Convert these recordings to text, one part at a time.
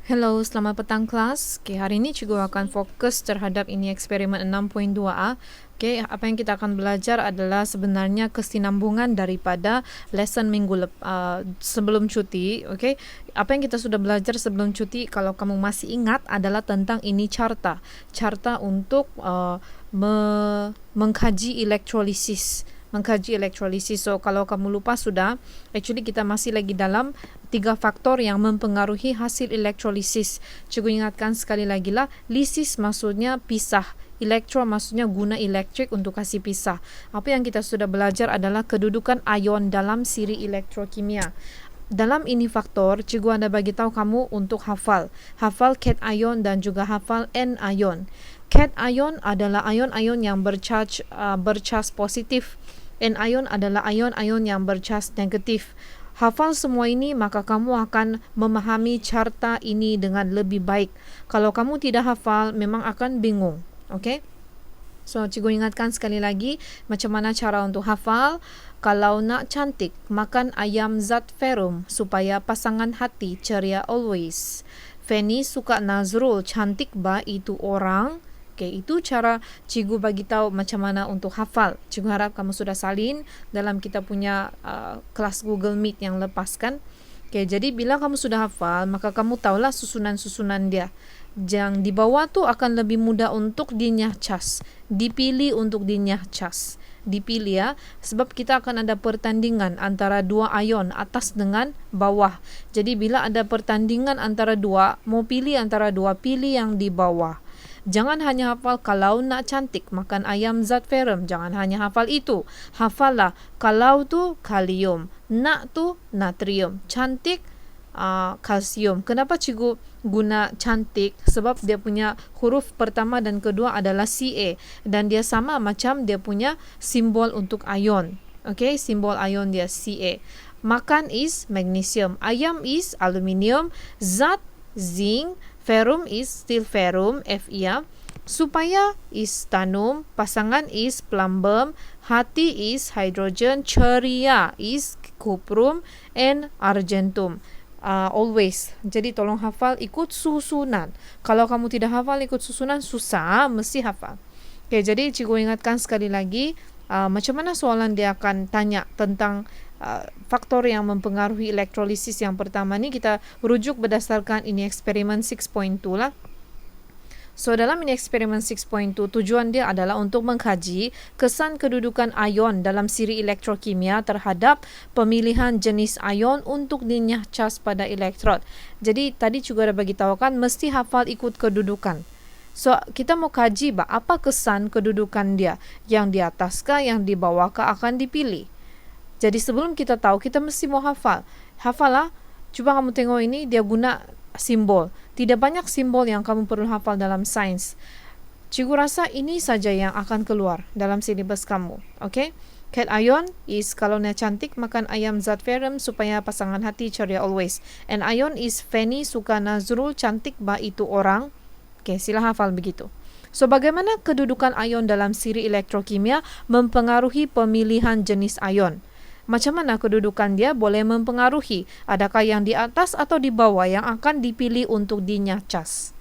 Hello, selamat petang kelas. Okay, hari ini cikgu akan fokus terhadap ini eksperimen 6.2a. Okay, apa yang kita akan belajar adalah sebenarnya kesinambungan daripada lesson sebelum cuti. Okay, apa yang kita sudah belajar sebelum cuti, kalau kamu masih ingat, adalah tentang ini carta untuk mengkaji elektrolisis. So kalau kamu lupa sudah, actually kita masih lagi dalam 3 faktor yang mempengaruhi hasil elektrolisis. Cikgu ingatkan sekali lagi lah, lisis maksudnya pisah, elektro maksudnya guna elektrik untuk kasih pisah. Apa yang kita sudah belajar adalah kedudukan ion dalam siri elektrokimia. Dalam ini faktor, cikgu ada bagi tahu kamu untuk hafal cation dan juga hafal anion. Cation adalah ion-ion yang bercharge positif. Anion adalah ion-ion yang bercharge negatif. Hafal semua ini, maka kamu akan memahami carta ini dengan lebih baik. Kalau kamu tidak hafal, memang akan bingung. Okay? So, cikgu ingatkan sekali lagi macam mana cara untuk hafal. Kalau nak cantik, makan ayam zat Ferum supaya pasangan hati ceria always. Fanny suka Nazrul, cantik ba itu orang. Okay, itu cara cikgu bagi tahu macam mana untuk hafal. Cikgu harap kamu sudah salin dalam kita punya kelas Google Meet yang lepas kan. Okay, jadi bila kamu sudah hafal, maka kamu tahulah susunan-susunan dia. Yang di bawah tu akan lebih mudah untuk dinyahcas. Dipilih untuk dinyahcas. Dipilih ya, sebab kita akan ada pertandingan antara dua ion atas dengan bawah. Jadi bila ada pertandingan antara dua, mau pilih antara dua, pilih yang di bawah. Jangan hanya hafal kalau nak cantik makan ayam zat Ferum. Jangan hanya hafal itu. Hafallah kalau tu kalium, nak tu natrium, cantik kalsium. Kenapa cikgu guna cantik? Sebab dia punya huruf pertama dan kedua adalah Ca dan dia sama macam dia punya simbol untuk ion. Okay, simbol ion dia Ca. Makan is magnesium, ayam is aluminium, zat zinc, Ferum is still Ferum, Fe. Supaya is tanum, pasangan is plumbum, hati is hydrogen, ceria is cuprum, and argentum. Always. Jadi tolong hafal ikut susunan. Kalau kamu tidak hafal ikut susunan, susah, mesti hafal. Okay, jadi cikgu ingatkan sekali lagi, macam mana soalan dia akan tanya tentang faktor yang mempengaruhi elektrolisis. Yang pertama ni kita rujuk berdasarkan ini eksperimen 6.2 lah. So dalam ini eksperimen 6.2, tujuan dia adalah untuk mengkaji kesan kedudukan ion dalam siri elektrokimia terhadap pemilihan jenis ion untuk dinyahcas pada elektrod. Jadi tadi juga ada bagi tahu kan, mesti hafal ikut kedudukan. So kita mau kaji apa kesan kedudukan dia, yang di atas kah, yang di bawah kah akan dipilih. Jadi sebelum kita tahu, kita mesti mau hafal. Hafal lah. Cuba kamu tengok ini, dia guna simbol. Tidak banyak simbol yang kamu perlu hafal dalam sains. Cikgu rasa ini saja yang akan keluar dalam silibus kamu. Okay? Cation is kalau nak cantik makan ayam zat Ferum supaya pasangan hati ceria always. And ion is Fanny suka Nazrul, cantik ba itu orang. Okay, sila hafal begitu. So bagaimana kedudukan ion dalam siri elektrokimia mempengaruhi pemilihan jenis ion? Macam mana kedudukan dia boleh mempengaruhi? Adakah yang di atas atau di bawah yang akan dipilih untuk dinyahcas?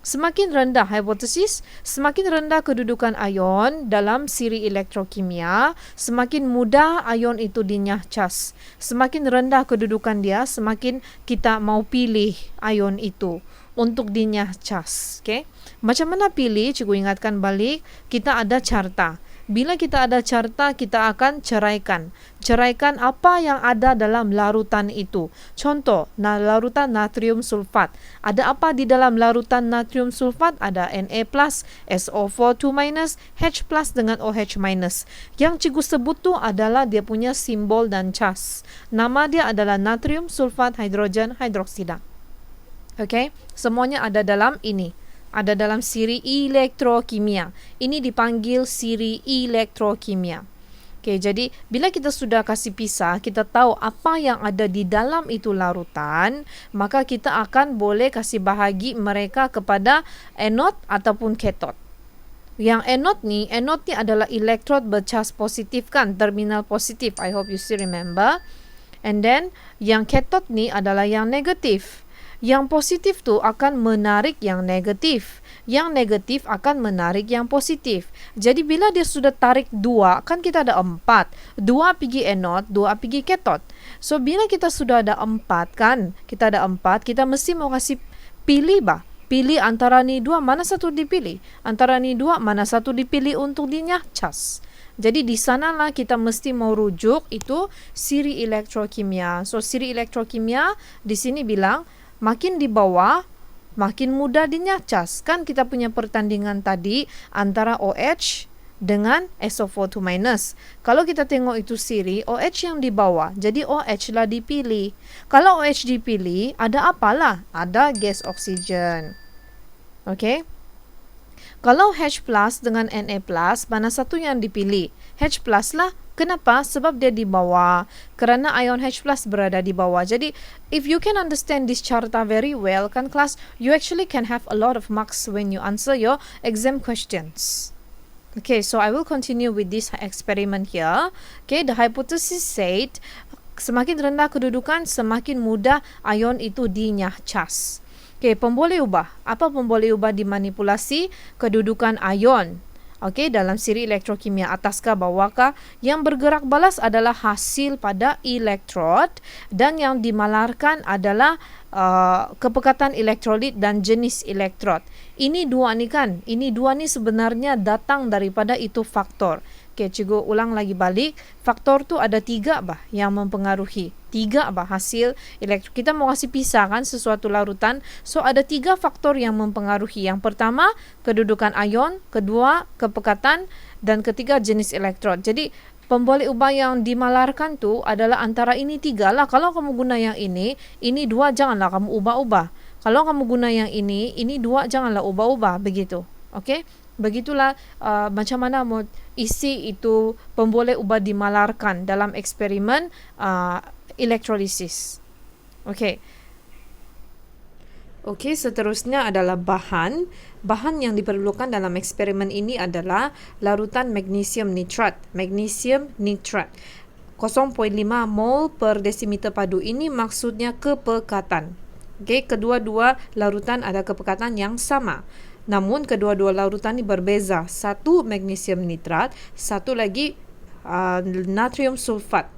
Semakin rendah hipotesis, semakin rendah kedudukan ion dalam siri elektrokimia, semakin mudah ion itu dinyahcas. Semakin rendah kedudukan dia, semakin kita mau pilih ion itu untuk dinyahcas. Okay? Macam mana pilih? Cikgu ingatkan balik, kita ada carta. Bila kita ada carta, kita akan ceraikan. Ceraikan apa yang ada dalam larutan itu. Contoh, larutan natrium sulfat. Ada apa di dalam larutan natrium sulfat? Ada Na+, SO4 2-, H+ dengan OH-. Yang cikgu sebut tu adalah dia punya simbol dan cas. Nama dia adalah natrium sulfat hidrogen hidroksida. Okay? Semuanya ada dalam ini. Ada dalam siri elektrokimia. Ini dipanggil siri elektrokimia. Okay, jadi bila kita sudah kasih pisah, kita tahu apa yang ada di dalam itu larutan, maka kita akan boleh kasih bahagi mereka kepada anode ataupun cathode. Yang anode ni adalah elektrod bercas positif kan, terminal positif. I hope you still remember. And then yang cathode ni adalah yang negatif. Yang positif tu akan menarik yang negatif. Yang negatif akan menarik yang positif. Jadi bila dia sudah tarik 2, kan kita ada 4. 2 pergi anode, 2 pergi cathode. So bila kita sudah ada 4 kan, kita ada 4, kita mesti mau kasih pilih bah. Pilih antara ni 2, mana satu dipilih? Antara ni 2, mana satu dipilih untuk dinyahcas? Jadi di sanalah kita mesti mau rujuk itu siri elektrokimia. So siri elektrokimia di sini bilang makin di bawah makin mudah dinyahcas. Kan kita punya pertandingan tadi antara OH dengan SO4 minus. Kalau kita tengok itu siri, OH yang di bawah, jadi OH lah dipilih. Kalau OH dipilih, ada apalah? Ada gas oksigen. Okay? Kalau H plus dengan Na plus, mana satu yang dipilih? H plus lah. Kenapa? Sebab dia di bawah. Kerana ion H plus berada di bawah. Jadi, if you can understand this charta very well, kan class, you actually can have a lot of marks when you answer your exam questions. Okay, so I will continue with this experiment here. Okay, the hypothesis said, semakin rendah kedudukan, semakin mudah ion itu dinyahcas. Okay, pemboleh ubah. Apa pemboleh ubah dimanipulasi? Kedudukan ion. Okay, dalam siri elektrokimia ataskah bawahkah? Yang bergerak balas adalah hasil pada elektrod dan yang dimalarkan adalah kepekatan elektrolit dan jenis elektrod. Ini dua ni kan? Ini dua ni sebenarnya datang daripada itu faktor. Okay, cikgu ulang lagi balik. Faktor tu ada 3 bah yang mempengaruhi. 3 bah hasil elektron. Kita mau kasih pisah kan sesuatu larutan. So ada 3 faktor yang mempengaruhi. Yang pertama, kedudukan ion. Kedua, kepekatan. Dan ketiga, jenis elektrod. Jadi, pemboleh ubah yang dimalarkan tu adalah antara ini 3 lah. Kalau kamu guna yang ini 2 janganlah kamu ubah-ubah. Kalau kamu guna yang ini 2 janganlah ubah-ubah. Begitu. Okay? Begitulah macam mana mau isi itu pemboleh ubah dimalarkan dalam eksperimen elektrolisis. Okey. Okey, seterusnya adalah bahan. Bahan yang diperlukan dalam eksperimen ini adalah larutan magnesium nitrat. Magnesium nitrat 0.5 mol per desimeter padu. Ini maksudnya kepekatan. Okey, kedua-dua larutan ada kepekatan yang sama. Namun kedua-dua larutan ini berbeza. Satu magnesium nitrat, satu lagi natrium sulfat.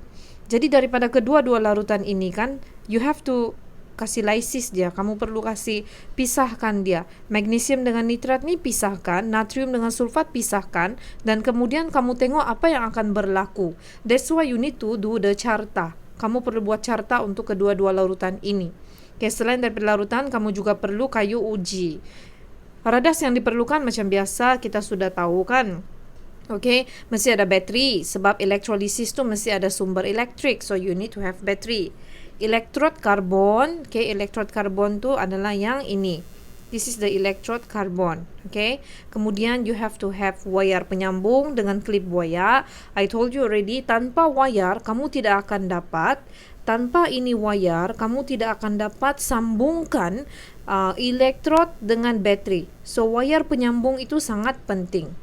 Jadi daripada kedua-dua larutan ini kan, you have to kasih lysis dia. Kamu perlu kasih pisahkan dia. Magnesium dengan nitrat ni pisahkan, natrium dengan sulfat pisahkan, dan kemudian kamu tengok apa yang akan berlaku. That's why you need to do the charta. Kamu perlu buat charta untuk kedua-dua larutan ini. Okay, selain daripada larutan, kamu juga perlu kayu uji. Radas yang diperlukan macam biasa kita sudah tahu kan. Okay, mesti ada bateri sebab elektrolisis tu mesti ada sumber elektrik. So you need to have battery. Elektrod karbon, okay, elektrod karbon tu adalah yang ini. This is the electrode carbon. Okay, kemudian you have to have wayar penyambung dengan klip wayar. I told you already, tanpa wayar kamu tidak akan dapat. Tanpa ini wayar, kamu tidak akan dapat sambungkan elektrod dengan bateri. So, wayar penyambung itu sangat penting.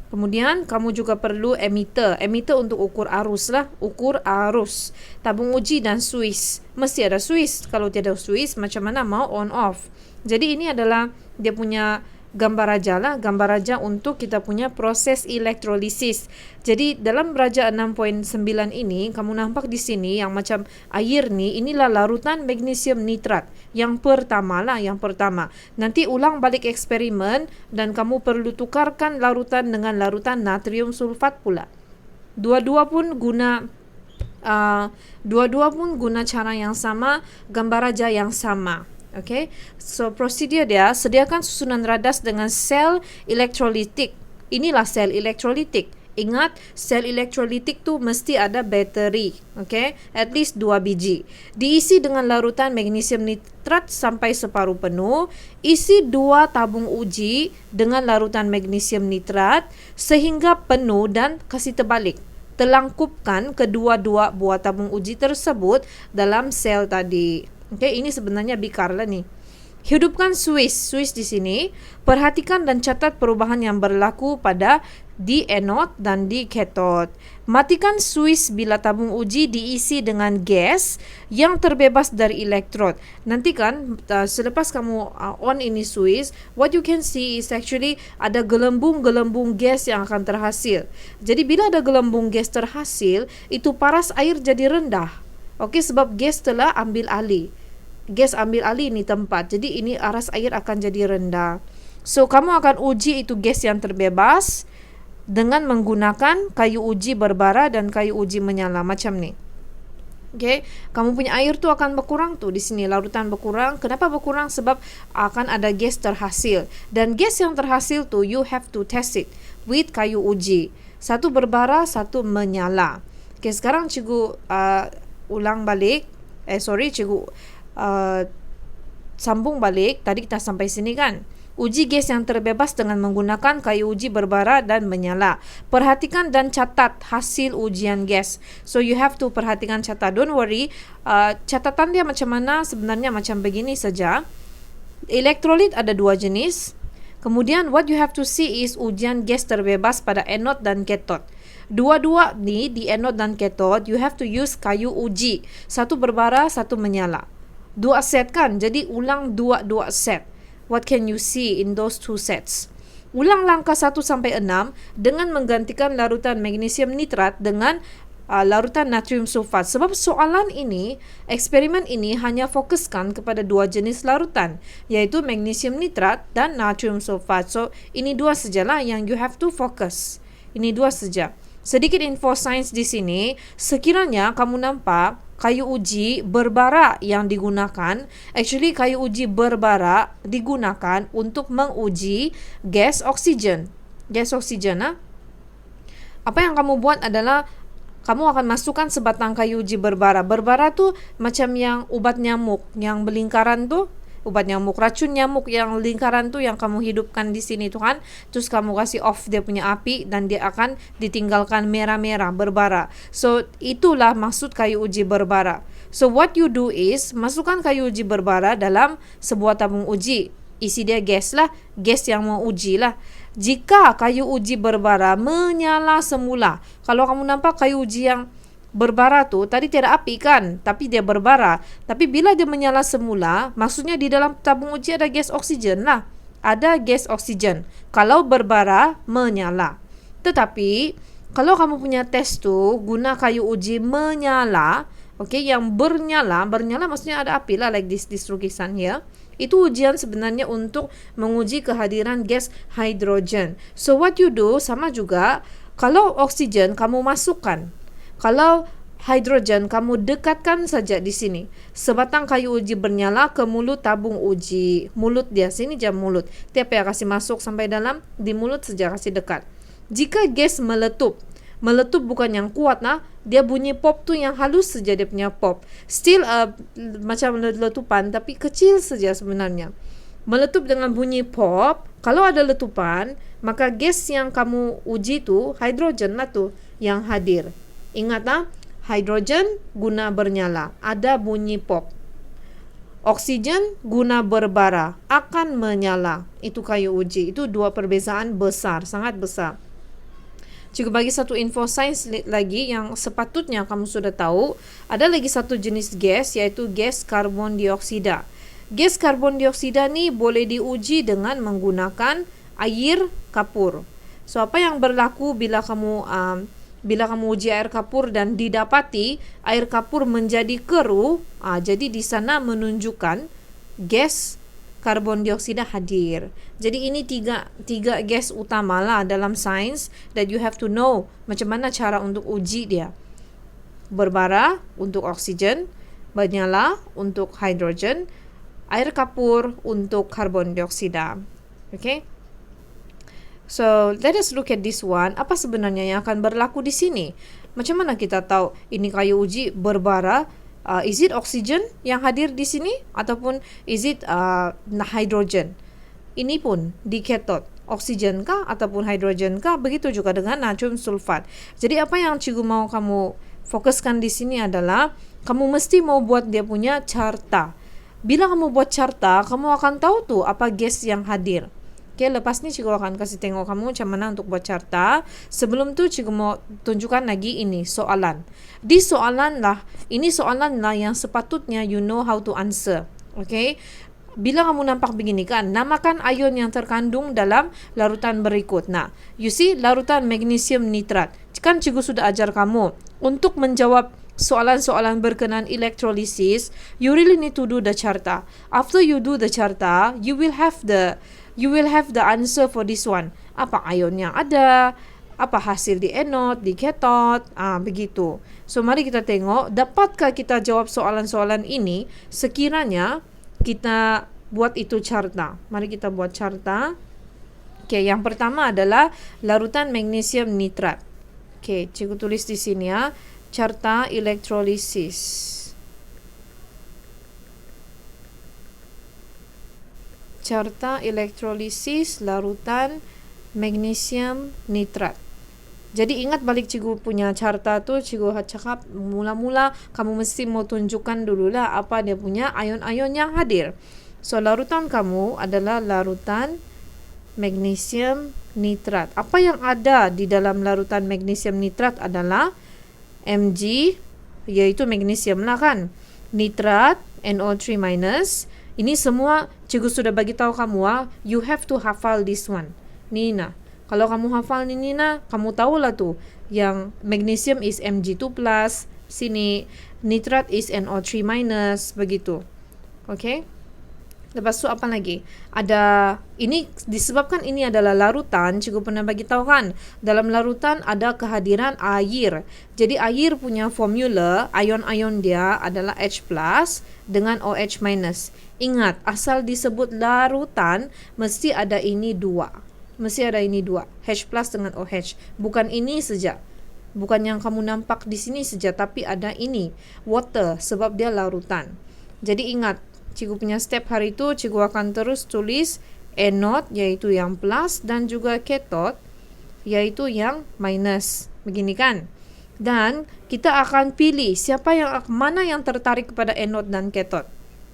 Kemudian, kamu juga perlu emitter. Emitter untuk ukur arus lah. Ukur arus. Tabung uji dan suis. Mesti ada suis. Kalau tiada suis, macam mana mau on off. Jadi, ini adalah dia punya gambar raja lah. Gambar raja untuk kita punya proses elektrolisis. Jadi dalam raja 6.9 ini, kamu nampak di sini yang macam air ni, inilah larutan magnesium nitrat. Yang pertama lah, yang pertama. Nanti ulang balik eksperimen dan kamu perlu tukarkan larutan dengan larutan natrium sulfat pula. Dua-dua pun guna cara yang sama, gambar raja yang sama. Okay, so prosedur dia, sediakan susunan radas dengan sel elektrolitik. Inilah sel elektrolitik. Ingat, sel elektrolitik tu mesti ada bateri. Okay, at least 2 biji. Diisi dengan larutan magnesium nitrat sampai separuh penuh. Isi 2 tabung uji dengan larutan magnesium nitrat sehingga penuh dan kasih terbalik. Telangkupkan kedua-dua buah tabung uji tersebut dalam sel tadi. Okay, ini sebenarnya bikar lah ni. Hidupkan Swiss di sini. Perhatikan dan catat perubahan yang berlaku pada di anode dan di cathode. Matikan Swiss bila tabung uji diisi dengan gas yang terbebas dari elektrod. Nanti kan selepas kamu on ini Swiss, what you can see is actually ada gelembung-gelembung gas yang akan terhasil. Jadi bila ada gelembung gas terhasil, itu paras air jadi rendah. Okey, sebab gas telah ambil alih. Gas ambil alih ini tempat. Jadi ini aras air akan jadi rendah. So kamu akan uji itu gas yang terbebas dengan menggunakan kayu uji berbara dan kayu uji menyala macam ni. Okay, kamu punya air tu akan berkurang tu di sini, larutan berkurang. Kenapa berkurang? Sebab akan ada gas terhasil. Dan gas yang terhasil tu you have to test it with kayu uji. Satu berbara, satu menyala. Okay, sekarang cikgu ulang balik. Cikgu sambung balik. Tadi kita sampai sini kan. Uji gas yang terbebas dengan menggunakan kayu uji berbara dan menyala. Perhatikan dan catat hasil ujian gas. So you have to perhatikan, catat. Don't worry. Catatan dia macam mana? Sebenarnya macam begini saja. Elektrolit ada dua jenis. Kemudian what you have to see is ujian gas terbebas pada anode dan cathode. Dua-dua ni di anode dan cathode you have to use kayu uji. Satu berbara, satu menyala. Dua set kan? Jadi ulang dua set. What can you see in those two sets? Ulang langkah 1 sampai 6 dengan menggantikan larutan magnesium nitrat dengan larutan natrium sulfat. Sebab soalan ini, eksperimen ini hanya fokuskan kepada dua jenis larutan, iaitu magnesium nitrat dan natrium sulfat. So, ini dua sajalah yang you have to focus. Ini dua saja. Sedikit info sains di sini, sekiranya kamu nampak kayu uji berbara yang digunakan, actually kayu uji berbara digunakan untuk menguji gas oksigen. Gas oksigen. Apa yang kamu buat adalah kamu akan masukkan sebatang kayu uji berbara. Berbara tu macam yang ubat nyamuk yang berlingkaran tu. Ubat nyamuk, racun nyamuk yang lingkaran tu yang kamu hidupkan di sini tu kan. Terus kamu kasih off dia punya api dan dia akan ditinggalkan merah-merah, berbara. So, itulah maksud kayu uji berbara. So, what you do is, masukkan kayu uji berbara dalam sebuah tabung uji. Isi dia gas lah, gas yang mau uji lah. Jika kayu uji berbara menyala semula, kalau kamu nampak kayu uji yang berbara tu tadi tiada api kan, tapi dia berbara. Tapi bila dia menyala semula, maksudnya di dalam tabung uji ada gas oksigen lah. Ada gas oksigen kalau berbara menyala. Tetapi kalau kamu punya test tu guna kayu uji menyala, okey, yang bernyala maksudnya ada api lah, like this lukisan here. Itu ujian sebenarnya untuk menguji kehadiran gas hidrogen. So what you do sama juga, kalau oksigen kamu masukkan, kalau hidrogen kamu dekatkan saja di sini. Sebatang kayu uji bernyala ke mulut tabung uji. Mulut dia, sini jam mulut. Tiap yang kasih masuk sampai dalam, di mulut saja kasih dekat. Jika gas meletup bukan yang kuat nah, dia bunyi pop tu yang halus saja dia punya pop. Still macam letupan tapi kecil saja sebenarnya. Meletup dengan bunyi pop, kalau ada letupan, maka gas yang kamu uji tu hidrogen lah tu yang hadir. Ingat hidrogen guna bernyala, ada bunyi pop. Oksigen guna berbara, akan menyala. Itu kayu uji. Itu dua perbezaan besar, sangat besar. Cikgu bagi satu info sains lagi yang sepatutnya kamu sudah tahu. Ada lagi satu jenis gas, iaitu gas karbon dioksida. Gas karbon dioksida ni boleh diuji dengan menggunakan air kapur. So, apa yang berlaku bila kamu uji air kapur dan didapati air kapur menjadi keruh, jadi di sana menunjukkan gas karbon dioksida hadir. Jadi ini tiga gas utama lah dalam sains that you have to know macam mana cara untuk uji dia. Berbara untuk oksigen, menyala untuk hidrogen, air kapur untuk karbon dioksida. Okay? So, let us look at this one. Apa sebenarnya yang akan berlaku di sini? Macam mana kita tahu ini kayu uji berbara? Is it oksigen yang hadir di sini? Ataupun is it hidrogen? Ini pun di cathode. Oksigen kah ataupun hidrogen kah? Begitu juga dengan natrium sulfat. Jadi apa yang cikgu mau kamu fokuskan di sini adalah kamu mesti mau buat dia punya carta. bila kamu buat carta, kamu akan tahu tuh apa gas yang hadir. Oke, lepas ni cikgu akan kasih tengok kamu macam mana untuk buat carta. Sebelum tu cikgu mau tunjukkan lagi ini soalan. Di soalan lah, ini soalan lah yang sepatutnya you know how to answer. Okay, bila kamu nampak begini kan, namakan ion yang terkandung dalam larutan berikut. Nah, you see larutan magnesium nitrat. Kan cikgu sudah ajar kamu untuk menjawab soalan-soalan berkenaan elektrolisis, you really need to do the charta. After you do the charta, you will have the answer for this one. Apa ion yang ada, apa hasil di anode, di cathode, begitu. So mari kita tengok, dapatkah kita jawab soalan-soalan ini sekiranya kita buat itu carta. Mari kita buat carta. Okay, yang pertama adalah larutan magnesium nitrat. Okay, cikgu tulis di sini ya. Carta elektrolisis. Carta elektrolisis larutan magnesium nitrat. Jadi ingat balik cikgu punya carta tu, cikgu cakap mula-mula kamu mesti mau tunjukkan dululah apa dia punya ion-ion yang hadir. So larutan kamu adalah larutan magnesium nitrat. Apa yang ada di dalam larutan magnesium nitrat adalah Mg, yaitu magnesium lah kan, nitrat, NO3 minus. Ini semua cikgu sudah bagi tahu kamu you have to hafal this one. Nina, kalau kamu hafal ni Nina, kamu tahulah tu yang magnesium is Mg2+, sini nitrat is NO3 minus, begitu. Okay? Lepas tu apa lagi? Ada, ini disebabkan ini adalah larutan, cikgu pernah bagi tahu kan, dalam larutan ada kehadiran air. Jadi air punya formula, ion-ion dia adalah H+ dengan OH-. Ingat, asal disebut larutan mesti ada ini dua. Mesti ada ini dua, H+ dengan OH. Bukan ini saja. Bukan yang kamu nampak di sini saja, tapi ada ini water sebab dia larutan. Jadi ingat, cikgu punya step hari itu, cikgu akan terus tulis anode yaitu yang plus dan juga cathode yaitu yang minus. Begini kan? Dan kita akan pilih mana yang tertarik kepada anode dan cathode.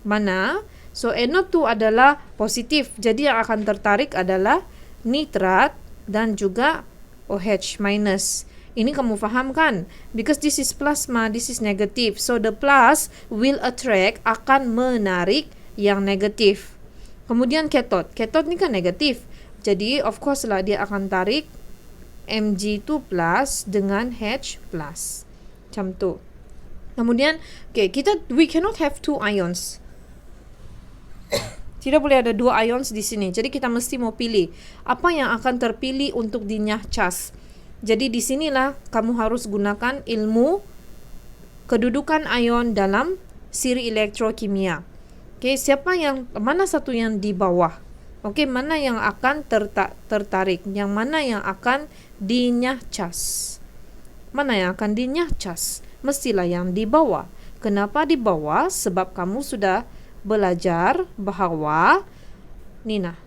Mana? So anode tu adalah positif. Jadi yang akan tertarik adalah nitrat dan juga OH minus. Ini kamu faham kan? Because this is plasma, this is negative. So the plus will attract, akan menarik yang negatif. Kemudian cathode. Cathode ni kan negatif. Jadi of course lah dia akan tarik Mg2+ dengan H+. Macam tu. Kemudian, we cannot have two ions. Tidak boleh ada dua ions di sini. Jadi kita mesti mau pilih apa yang akan terpilih untuk dinyahcas. Jadi di sinilah kamu harus gunakan ilmu kedudukan ion dalam siri elektrokimia. Mana satu yang di bawah? Mana yang akan tertarik? Yang mana yang akan dinyahcas? Mana yang akan dinyahcas? Mestilah yang di bawah. Kenapa di bawah? Sebab kamu sudah belajar bahawa Nina,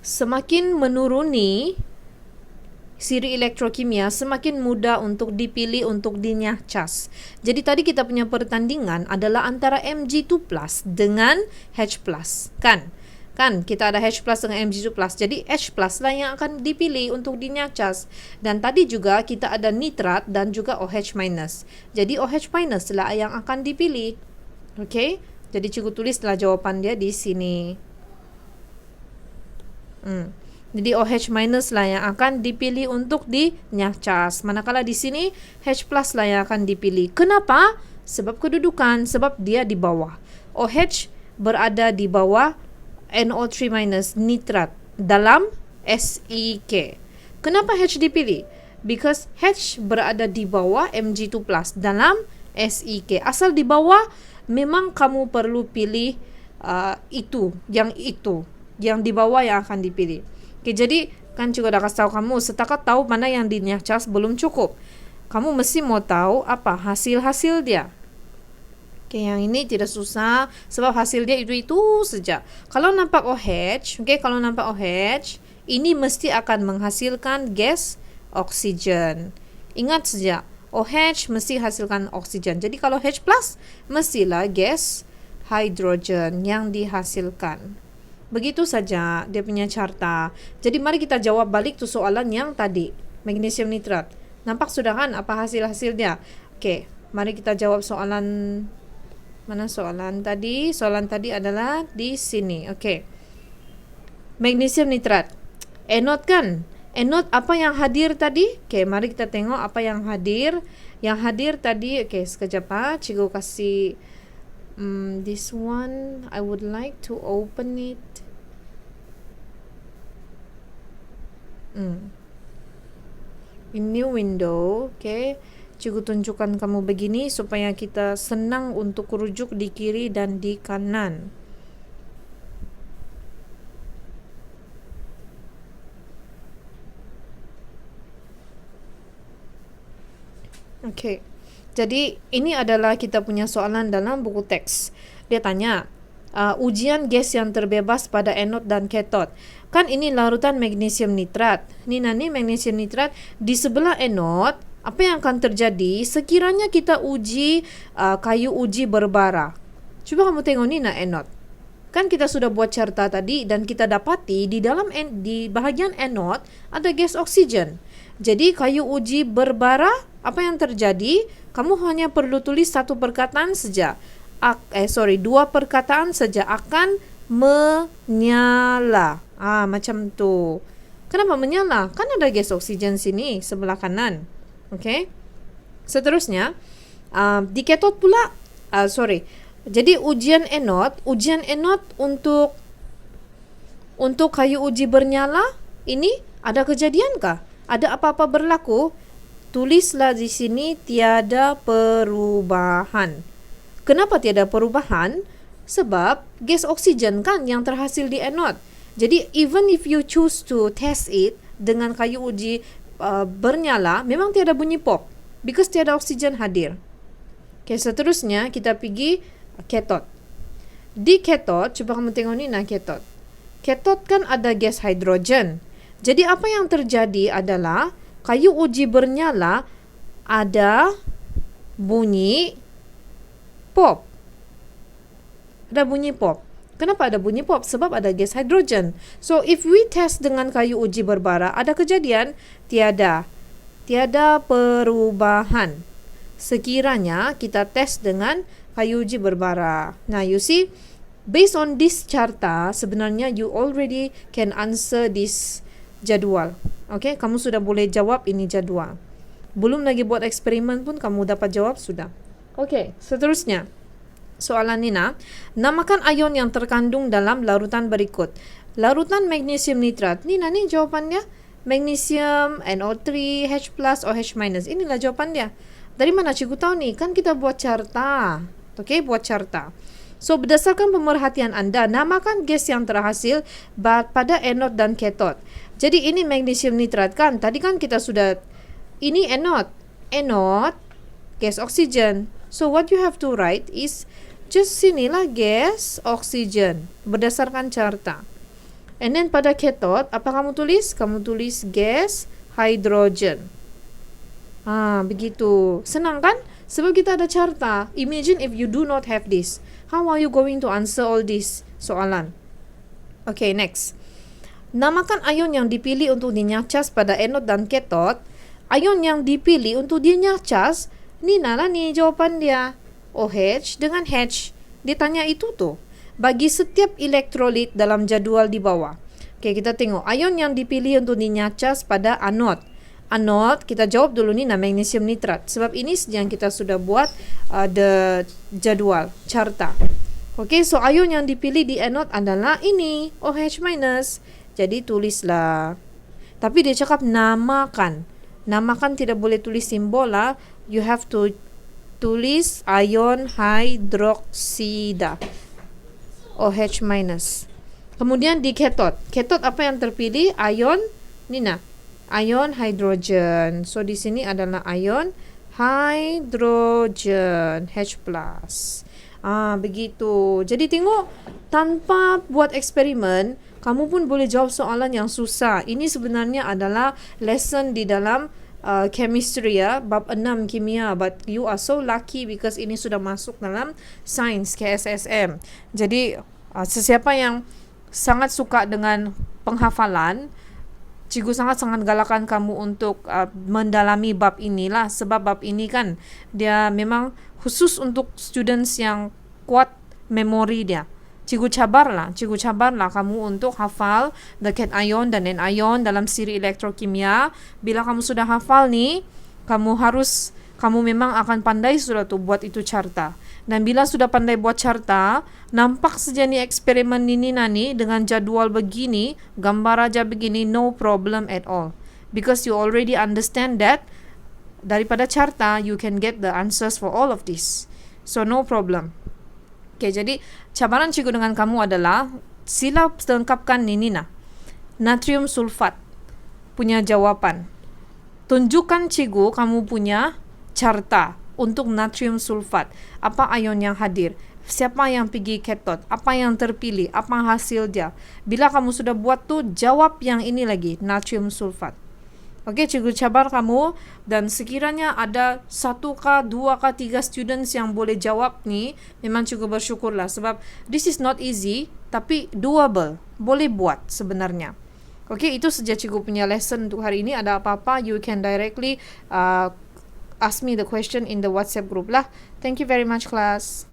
semakin menuruni siri elektrokimia, semakin mudah untuk dipilih untuk dinyahcas. Jadi tadi kita punya pertandingan adalah antara Mg2+ dengan H+, kan? Kan kita ada H+ dengan Mg2+. Jadi H+ lah yang akan dipilih untuk dinyahcas. Dan tadi juga kita ada nitrat dan juga OH-. Jadi OH- lah yang akan dipilih. Okay? Jadi cikgu tulislah jawapan dia di sini. Jadi OH- lah yang akan dipilih untuk dinyahcas. Manakala di sini H+ lah yang akan dipilih. Kenapa? Sebab kedudukan, sebab dia di bawah. OH berada di bawah NO3- nitrat dalam SiK. Kenapa H dipilih? Because H berada di bawah Mg2+ dalam SiK. Asal di bawah, memang kamu perlu pilih itu yang di bawah yang akan dipilih. Jadi kan juga dah kasih tahu kamu, setakat tahu mana yang dinyahcas belum cukup. Kamu mesti mau tahu apa hasil-hasil dia. Yang ini tidak susah sebab hasil dia itu saja. Kalau nampak OH, kalau nampak OH, ini mesti akan menghasilkan gas oksigen. Ingat saja, OH mesti hasilkan oksigen. Jadi kalau H+, mestilah gas hidrogen yang dihasilkan. Begitu saja dia punya carta. Jadi mari kita jawab balik tu soalan yang tadi, magnesium nitrat. Nampak sudah kan apa hasil-hasilnya? Okey, mari kita jawab soalan. Mana soalan tadi? Soalan tadi adalah di sini. Okey. Magnesium nitrat. Anode kan? Anode apa yang hadir tadi? Okey, mari kita tengok apa yang hadir. Yang hadir tadi, okey, sekejap cikgu kasih this one. I would like to open it. In new window, okay. Cikgu tunjukkan kamu begini supaya kita senang untuk rujuk di kiri dan di kanan. Okay. Jadi ini adalah kita punya soalan dalam buku teks. Dia tanya, ujian gas yang terbebas pada anode dan katot. Kan ini larutan magnesium nitrat. Ni magnesium nitrat di sebelah anode. Apa yang akan terjadi sekiranya kita uji kayu uji berbara? Cuba kamu tengok ni anode. Kan kita sudah buat carta tadi dan kita dapati di dalam di bahagian anode ada gas oksigen. Jadi kayu uji berbara, apa yang terjadi? Kamu hanya perlu tulis satu perkataan saja. Dua perkataan saja akan menyala. Macam tu. Kenapa menyala? Kan ada gas oksigen sini sebelah kanan. Okey. Seterusnya, di katot pula. Jadi ujian anode untuk kayu uji bernyala ini ada kejadiankah? Ada apa-apa berlaku? Tulislah di sini tiada perubahan. Kenapa tiada perubahan? Sebab gas oksigen kan yang terhasil di anode. Jadi even if you choose to test it dengan kayu uji bernyala, memang tiada bunyi pop because tiada oksigen hadir. Okay, seterusnya kita pergi katot. Di katot, cuba kamu tengok ni katot. Katot kan ada gas hidrogen. Jadi apa yang terjadi adalah kayu uji bernyala ada bunyi pop. Ada bunyi pop. Kenapa ada bunyi pop? Sebab ada gas hidrogen. So if we test dengan kayu uji berbara, ada kejadian? Tiada. Tiada perubahan. Sekiranya kita test dengan kayu uji berbara. Nah, you see, based on this carta, sebenarnya you already can answer this jadual. Okay, kamu sudah boleh jawab ini jadual. Belum lagi buat eksperimen pun kamu dapat jawab sudah. Okay, seterusnya. Soalan Nina, namakan ion yang terkandung dalam larutan berikut. Larutan magnesium nitrat. Nina ni jawapannya. Magnesium, NO3, H+, OH-. Inilah jawapan dia. Dari mana cikgu tahu ni? Kan kita buat carta. Okay, buat carta. So, berdasarkan pemerhatian anda, namakan gas yang terhasil pada anode dan katot. Jadi, ini magnesium nitrat kan? Tadi kan kita sudah, ini anode. Anode, gas oksigen. So, what you have to write is, just sinilah gas oksigen. Berdasarkan carta. And then, pada katot, apa kamu tulis? Kamu tulis gas hidrogen. Begitu. Senang kan? Sebab kita ada carta. Imagine if you do not have this. How are you going to answer all this soalan? Okay, next. Namakan ion yang dipilih untuk dinyacas pada anode dan katot. Ion yang dipilih untuk dinyacas, ni jawapan dia. OH dengan H. Dia tanya itu tu. Bagi setiap elektrolit dalam jadual di bawah. Okay, kita tengok. Ion yang dipilih untuk dinyacas pada anode. Anode, kita jawab dulu ni magnesium nitrat. Sebab ini yang kita sudah buat the jadual, carta. Okay, so ion yang dipilih di anode adalah ini, OH-. Jadi tulislah. Tapi dia cakap namakan. Namakan tidak boleh tulis simbol lah. You have to tulis ion hidroksida, OH-. Kemudian di katot. Katot apa yang terpilih? Ion, ion hidrogen. So di sini adalah ion hidrogen, H+. Begitu. Jadi tengok, tanpa buat eksperimen, kamu pun boleh jawab soalan yang susah. Ini sebenarnya adalah lesson di dalam chemistry ya, bab 6 kimia, but you are so lucky because ini sudah masuk dalam sains KSSM. Jadi sesiapa yang sangat suka dengan penghafalan, cikgu sangat-sangat galakan kamu untuk mendalami bab inilah, sebab bab ini kan dia memang khusus untuk students yang kuat memori dia. Cikgu cabarlah kamu untuk hafal the cation dan anion dalam siri elektrokimia. Bila kamu sudah hafal nih, kamu memang akan pandai sudah tuh buat itu carta. Dan bila sudah pandai buat carta, nampak saja nih eksperimen ini nani dengan jadwal begini, gambar aja begini, no problem at all. Because you already understand that daripada carta, you can get the answers for all of this. So no problem. Okay, jadi cabaran cikgu dengan kamu adalah sila lengkapkan ini nah. Natrium sulfat punya jawapan. Tunjukkan cikgu kamu punya carta untuk natrium sulfat. Apa ion yang hadir? Siapa yang pergi katot? Apa yang terpilih? Apa hasil dia? Bila kamu sudah buat tuh, jawab yang ini lagi, natrium sulfat. Okey, cikgu cabar kamu, dan sekiranya ada 1 kah, 2 kah, 3 students yang boleh jawab ni, memang cikgu bersyukurlah sebab this is not easy tapi doable, boleh buat sebenarnya. Okey, itu saja cikgu punya lesson untuk hari ini. Ada apa-apa, you can directly ask me the question in the WhatsApp group lah. Thank you very much class.